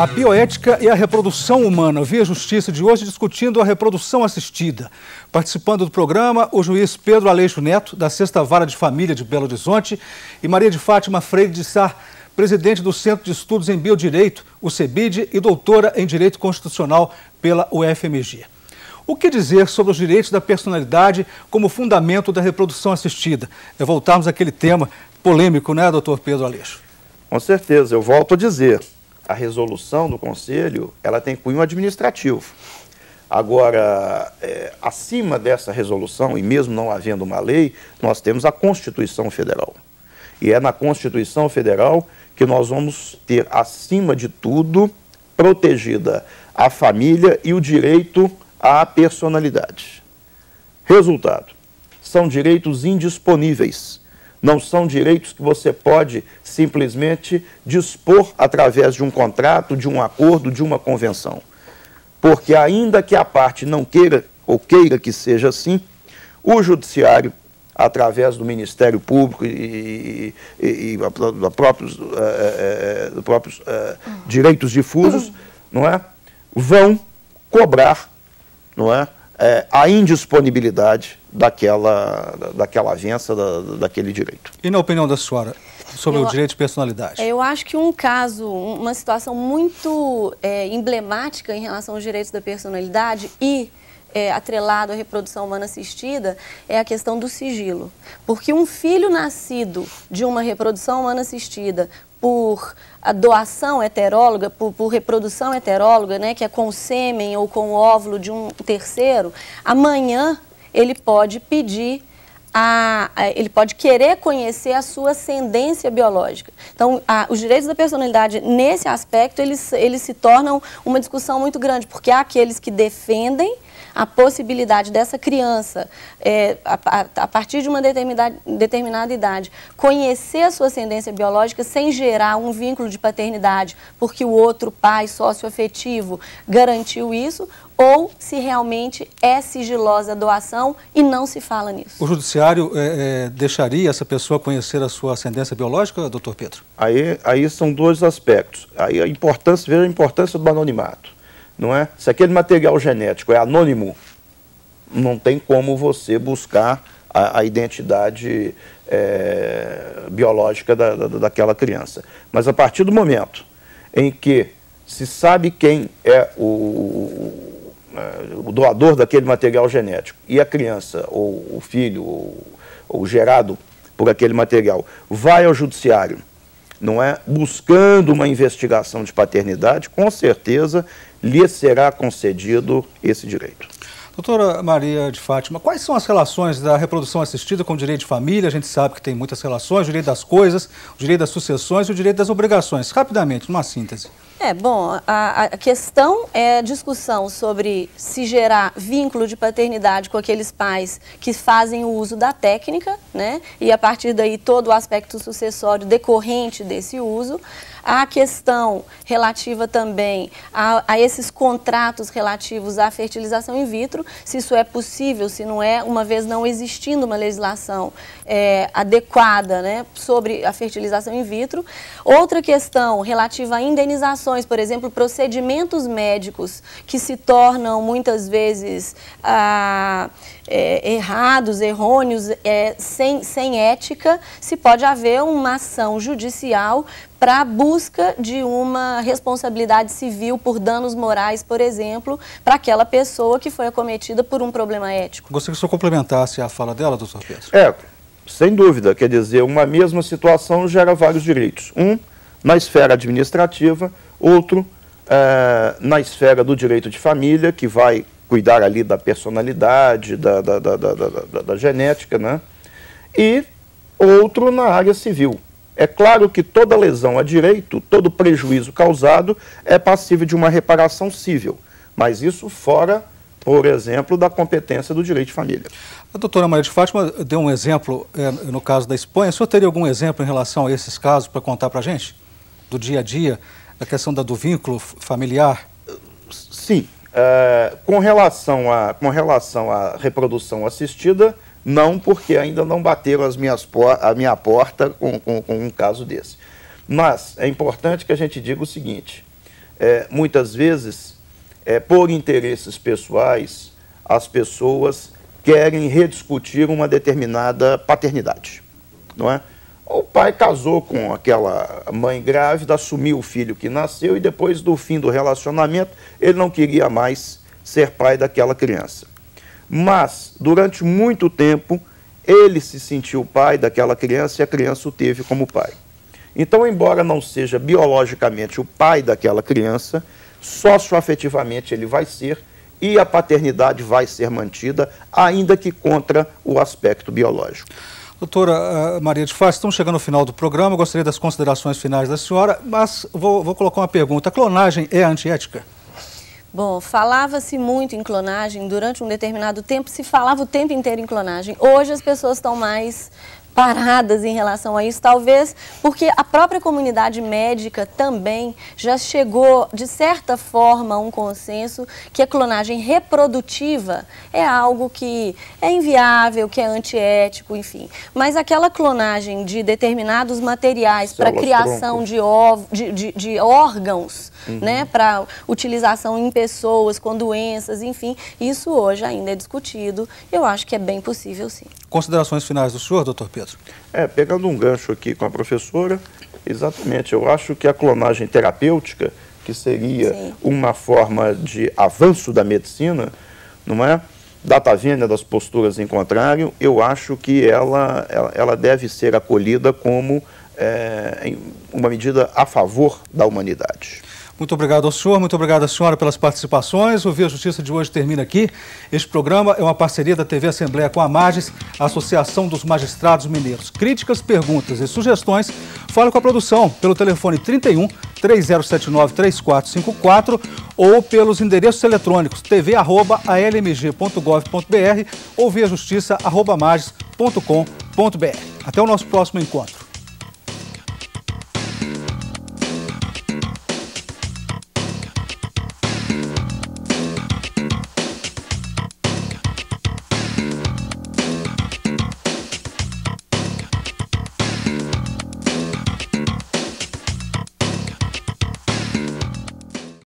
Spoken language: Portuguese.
A bioética e a reprodução humana. Eu vi a Justiça de hoje discutindo a reprodução assistida. Participando do programa, o juiz Pedro Aleixo Neto, da 6ª Vara de Família de Belo Horizonte, e Maria de Fátima Freire de Sá, presidente do Centro de Estudos em Biodireito, o CEBID, e doutora em Direito Constitucional pela UFMG. O que dizer sobre os direitos da personalidade como fundamento da reprodução assistida? É voltarmos àquele tema polêmico, né, doutor Pedro Aleixo? Com certeza, eu volto a dizer, a resolução do Conselho, ela tem cunho administrativo. Agora, acima dessa resolução, e mesmo não havendo uma lei, nós temos a Constituição Federal. E é na Constituição Federal que nós vamos ter, acima de tudo, protegida a família e o direito à personalidade. Resultado, são direitos indisponíveis. Não são direitos que você pode simplesmente dispor através de um contrato, de um acordo, de uma convenção. Porque ainda que a parte não queira ou queira que seja assim, o Judiciário, através do Ministério Público e dos próprios direitos difusos, não é, vão cobrar, não é, a indisponibilidade daquela avença, daquele direito. E na opinião da senhora, sobre o direito de personalidade? Eu acho que um caso, uma situação muito emblemática em relação aos direitos da personalidade e atrelado à reprodução humana assistida é a questão do sigilo. Porque um filho nascido de uma reprodução humana assistida por a doação heteróloga, por reprodução heteróloga, né, que é com o sêmen ou com o óvulo de um terceiro, amanhã ele pode pedir, ele pode querer conhecer a sua ascendência biológica. Então, os direitos da personalidade, nesse aspecto, eles se tornam uma discussão muito grande, porque há aqueles que defendem a possibilidade dessa criança, a partir de uma determinada idade, conhecer a sua ascendência biológica sem gerar um vínculo de paternidade, porque o outro pai socioafetivo garantiu isso, ou se realmente é sigilosa a doação e não se fala nisso. O Judiciário deixaria essa pessoa conhecer a sua ascendência biológica, doutor Pedro? Aí são dois aspectos. Aí veja a importância do anonimato. Não é? Se aquele material genético é anônimo, não tem como você buscar a identidade biológica daquela criança. Mas a partir do momento em que se sabe quem é o doador daquele material genético e a criança, ou o filho, ou gerado por aquele material, vai ao judiciário, não é, buscando uma investigação de paternidade, com certeza lhe será concedido esse direito. Doutora Maria de Fátima, quais são as relações da reprodução assistida com o direito de família? A gente sabe que tem muitas relações, o direito das coisas, o direito das sucessões e o direito das obrigações. Rapidamente, numa síntese. Bom, a questão é a discussão sobre se gerar vínculo de paternidade com aqueles pais que fazem o uso da técnica, né? E a partir daí todo o aspecto sucessório decorrente desse uso. A questão relativa também a esses contratos relativos à fertilização in vitro, se isso é possível, se não é, uma vez não existindo uma legislação adequada, né, sobre a fertilização in vitro. Outra questão relativa a indenizações, por exemplo, procedimentos médicos que se tornam muitas vezes errados, errôneos, sem ética, se pode haver uma ação judicial para a busca de uma responsabilidade civil por danos morais, por exemplo, para aquela pessoa que foi acometida por um problema ético. Gostaria que o senhor complementasse a fala dela, doutor Pedro. Sem dúvida, quer dizer, uma mesma situação gera vários direitos. Um na esfera administrativa, outro na esfera do direito de família, que vai cuidar ali da personalidade, da genética, né? E outro na área civil. É claro que toda lesão a direito, todo prejuízo causado é passível de uma reparação civil, mas isso fora, por exemplo, da competência do direito de família. A doutora Maria de Fátima deu um exemplo no caso da Espanha. O senhor teria algum exemplo em relação a esses casos para contar para a gente? Do dia a dia, da questão do vínculo familiar? Sim. Com relação à reprodução assistida, não, porque ainda não bateram a minha porta com um caso desse. Mas é importante que a gente diga o seguinte, muitas vezes, por interesses pessoais, as pessoas querem rediscutir uma determinada paternidade, não é? O pai casou com aquela mãe grávida, assumiu o filho que nasceu e depois do fim do relacionamento ele não queria mais ser pai daquela criança. Mas, durante muito tempo, ele se sentiu pai daquela criança e a criança o teve como pai. Então, embora não seja biologicamente o pai daquela criança, socioafetivamente ele vai ser e a paternidade vai ser mantida, ainda que contra o aspecto biológico. Doutora Maria de Fátima, estamos chegando ao final do programa, eu gostaria das considerações finais da senhora, mas vou colocar uma pergunta. A clonagem é antiética? Bom, falava-se muito em clonagem, durante um determinado tempo se falava o tempo inteiro em clonagem. Hoje as pessoas estão mais paradas em relação a isso, talvez porque a própria comunidade médica também já chegou, de certa forma, a um consenso que a clonagem reprodutiva é algo que é inviável, que é antiético, enfim. Mas aquela clonagem de determinados materiais para criação de órgãos, né, para utilização em pessoas com doenças, enfim, isso hoje ainda é discutido. Eu acho que é bem possível, sim. Considerações finais do senhor, doutor Pedro? Pegando um gancho aqui com a professora, exatamente, eu acho que a clonagem terapêutica, que seria uma forma de avanço da medicina, não é? Data vênia das posturas em contrário, eu acho que ela deve ser acolhida como uma medida a favor da humanidade. Muito obrigado ao senhor, muito obrigado à senhora pelas participações. O Via Justiça de hoje termina aqui. Este programa é uma parceria da TV Assembleia com a Mages, a Associação dos Magistrados Mineiros. Críticas, perguntas e sugestões, fale com a produção pelo telefone 31 3079 3454 ou pelos endereços eletrônicos tv@almg.gov.br ou viajustiça@mages.com.br. Até o nosso próximo encontro.